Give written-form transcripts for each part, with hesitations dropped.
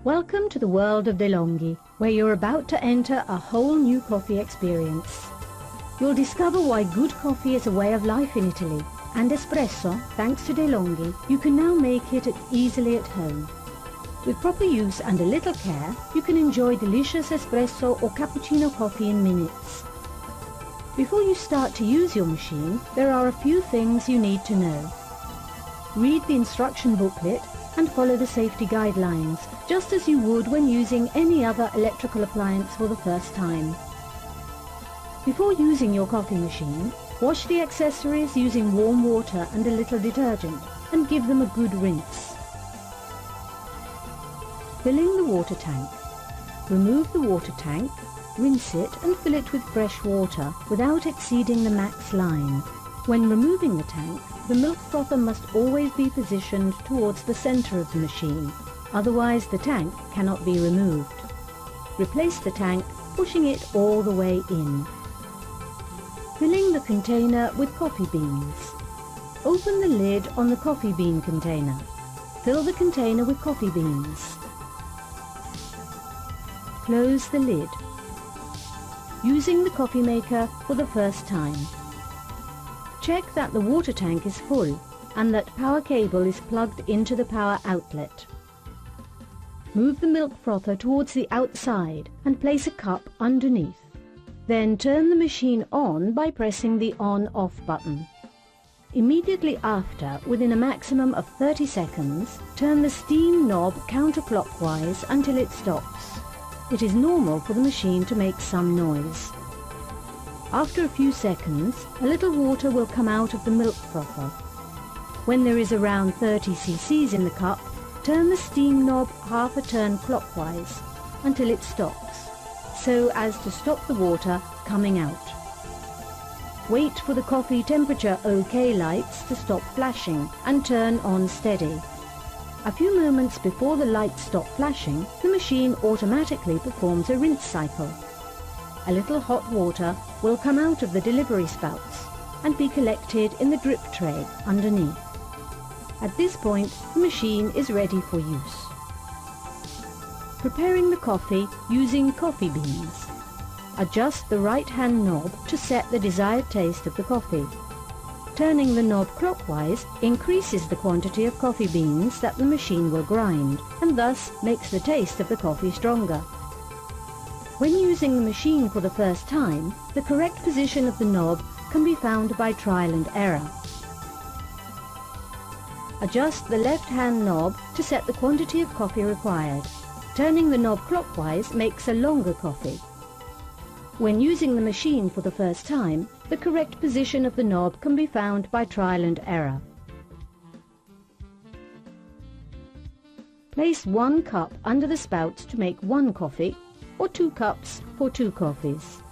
Welcome to the world of DeLonghi, where you're about to enter a whole new coffee experience. You'll discover why good coffee is a way of life in Italy, and espresso, thanks to DeLonghi, you can now make it easily at home. With proper use and a little care, you can enjoy delicious espresso or cappuccino coffee in minutes. Before you start to use your machine, there are a few things you need to know. Read the instruction booklet and follow the safety guidelines, just as you would when using any other electrical appliance for the first time. Before using your coffee machine, wash the accessories using warm water and a little detergent, and give them a good rinse. Filling the water tank. Remove the water tank, rinse it and fill it with fresh water without exceeding the max line. When removing the tank, the milk frother must always be positioned towards the center of the machine, otherwise the tank cannot be removed. Replace the tank, pushing it all the way in. Filling the container with coffee beans. Open the lid on the coffee bean container. Fill the container with coffee beans. Close the lid. Using the coffee maker for the first time. Check that the water tank is full and that power cable is plugged into the power outlet. Move the milk frother towards the outside and place a cup underneath. Then turn the machine on by pressing the on-off button. Immediately after, within a maximum of 30 seconds, turn the steam knob counterclockwise until it stops. It is normal for the machine to make some noise. After a few seconds, a little water will come out of the milk frother. When there is around 30 cc's in the cup, turn the steam knob half a turn clockwise until it stops, so as to stop the water coming out. Wait for the coffee temperature OK lights to stop flashing and turn on steady. A few moments before the lights stop flashing, the machine automatically performs a rinse cycle. A little hot water will come out of the delivery spouts and be collected in the drip tray underneath. At this point, the machine is ready for use. Preparing the coffee using coffee beans. Adjust the right-hand knob to set the desired taste of the coffee. Turning the knob clockwise increases the quantity of coffee beans that the machine will grind, and thus makes the taste of the coffee stronger. When using the machine for the first time, the correct position of the knob can be found by trial and error. Adjust the left-hand knob to set the quantity of coffee required. Turning the knob clockwise makes a longer coffee. When using the machine for the first time, the correct position of the knob can be found by trial and error. Place 1 cup under the spouts to make 1 coffee, or 2 cups for 2 coffees.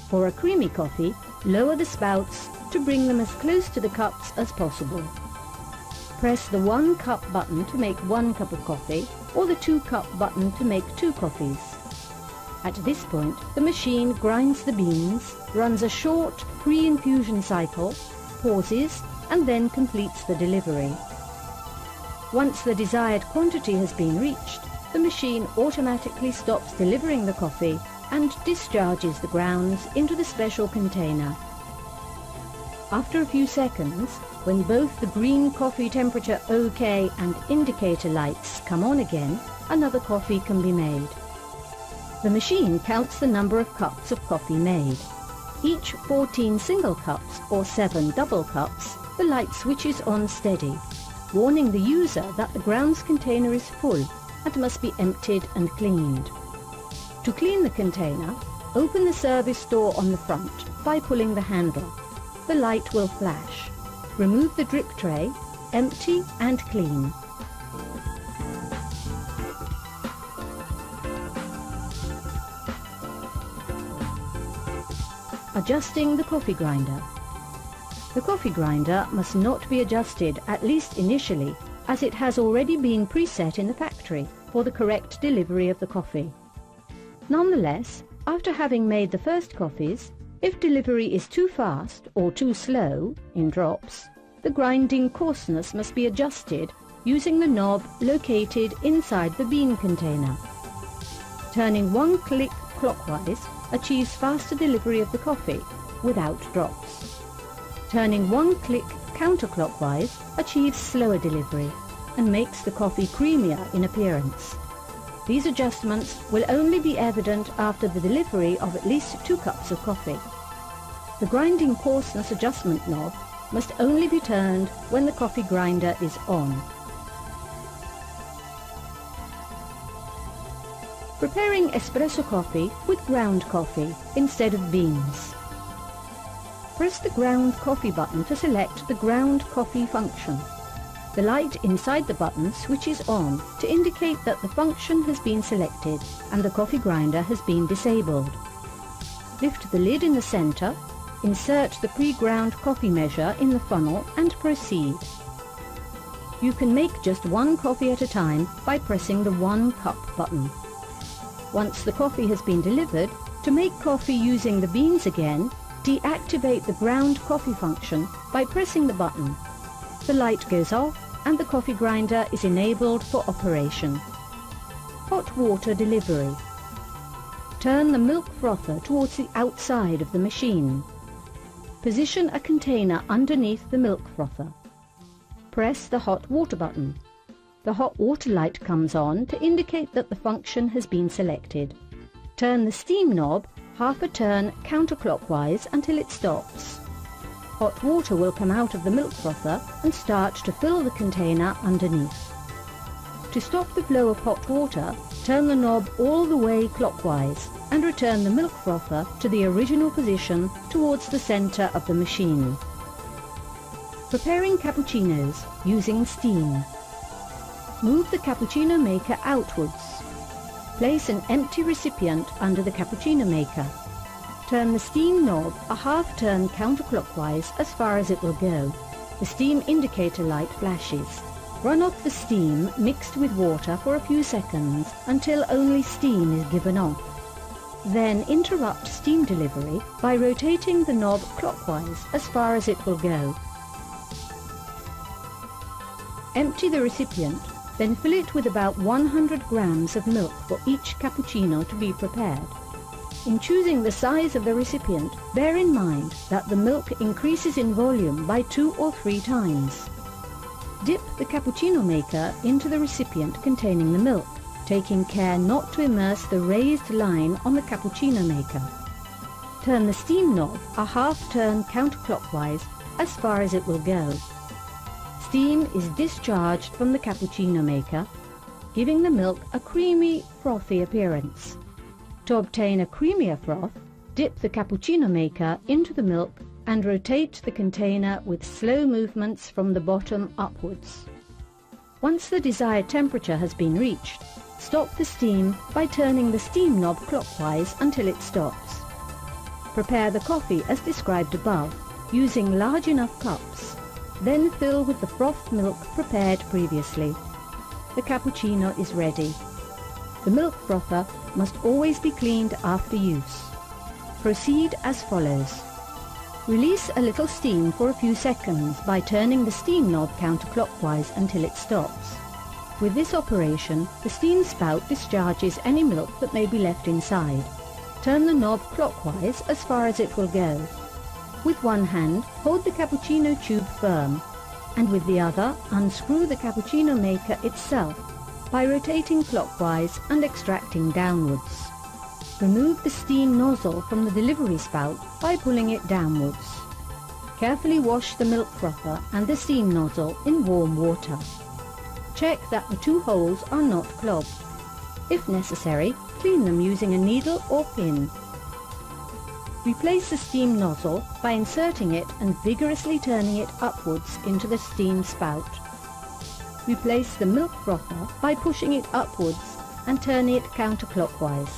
For a creamy coffee, lower the spouts to bring them as close to the cups as possible. Press the 1 cup button to make 1 cup of coffee, or the 2 cup button to make 2 coffees. At this point, the machine grinds the beans, runs a short pre-infusion cycle, pauses, and then completes the delivery. Once the desired quantity has been reached, the machine automatically stops delivering the coffee and discharges the grounds into the special container. After a few seconds, when both the green coffee temperature OK and indicator lights come on again, another coffee can be made. The machine counts the number of cups of coffee made. Each 14 single cups or 7 double cups, the light switches on steady, warning the user that the grounds container is full and must be emptied and cleaned. To clean the container, open the service door on the front by pulling the handle. The light will flash. Remove the drip tray, empty and clean. Adjusting the coffee grinder. The coffee grinder must not be adjusted, at least initially, as it has already been preset in the factory for the correct delivery of the coffee. Nonetheless, after having made the first coffees, if delivery is too fast or too slow, in drops, the grinding coarseness must be adjusted using the knob located inside the bean container. Turning one click clockwise achieves faster delivery of the coffee without drops. Turning one click counterclockwise achieves slower delivery and makes the coffee creamier in appearance. These adjustments will only be evident after the delivery of at least 2 cups of coffee. The grinding coarseness adjustment knob must only be turned when the coffee grinder is on. Preparing espresso coffee with ground coffee instead of beans. Press the ground coffee button to select the ground coffee function. The light inside the button switches on to indicate that the function has been selected and the coffee grinder has been disabled. Lift the lid in the center, insert the pre-ground coffee measure in the funnel and proceed. You can make just 1 coffee at a time by pressing the 1 cup button. Once the coffee has been delivered, to make coffee using the beans again, deactivate the ground coffee function by pressing the button. The light goes off and the coffee grinder is enabled for operation. Hot water delivery. Turn the milk frother towards the outside of the machine. Position a container underneath the milk frother. Press the hot water button. The hot water light comes on to indicate that the function has been selected. Turn the steam knob half a turn counterclockwise until it stops. Hot water will come out of the milk frother and start to fill the container underneath. To stop the flow of hot water, turn the knob all the way clockwise and return the milk frother to the original position towards the center of the machine. Preparing cappuccinos using steam. Move the cappuccino maker outwards. Place an empty recipient under the cappuccino maker. Turn the steam knob a half turn counterclockwise as far as it will go. The steam indicator light flashes. Run off the steam mixed with water for a few seconds until only steam is given off. Then interrupt steam delivery by rotating the knob clockwise as far as it will go. Empty the recipient, then fill it with about 100 grams of milk for each cappuccino to be prepared. In choosing the size of the recipient, bear in mind that the milk increases in volume by 2 or 3 times. Dip the cappuccino maker into the recipient containing the milk, taking care not to immerse the raised line on the cappuccino maker. Turn the steam knob a half turn counterclockwise as far as it will go. Steam is discharged from the cappuccino maker, giving the milk a creamy, frothy appearance. To obtain a creamier froth, dip the cappuccino maker into the milk and rotate the container with slow movements from the bottom upwards. Once the desired temperature has been reached, stop the steam by turning the steam knob clockwise until it stops. Prepare the coffee as described above, using large enough cups. Then fill with the frothed milk prepared previously. The cappuccino is ready. The milk frother must always be cleaned after use. Proceed as follows. Release a little steam for a few seconds by turning the steam knob counterclockwise until it stops. With this operation, the steam spout discharges any milk that may be left inside. Turn the knob clockwise as far as it will go. With one hand, hold the cappuccino tube firm, and with the other, unscrew the cappuccino maker itself by rotating clockwise and extracting downwards. Remove the steam nozzle from the delivery spout by pulling it downwards. Carefully wash the milk frother and the steam nozzle in warm water. Check that the 2 holes are not clogged. If necessary, clean them using a needle or pin. Replace the steam nozzle by inserting it and vigorously turning it upwards into the steam spout. Replace the milk frother by pushing it upwards and turning it counterclockwise.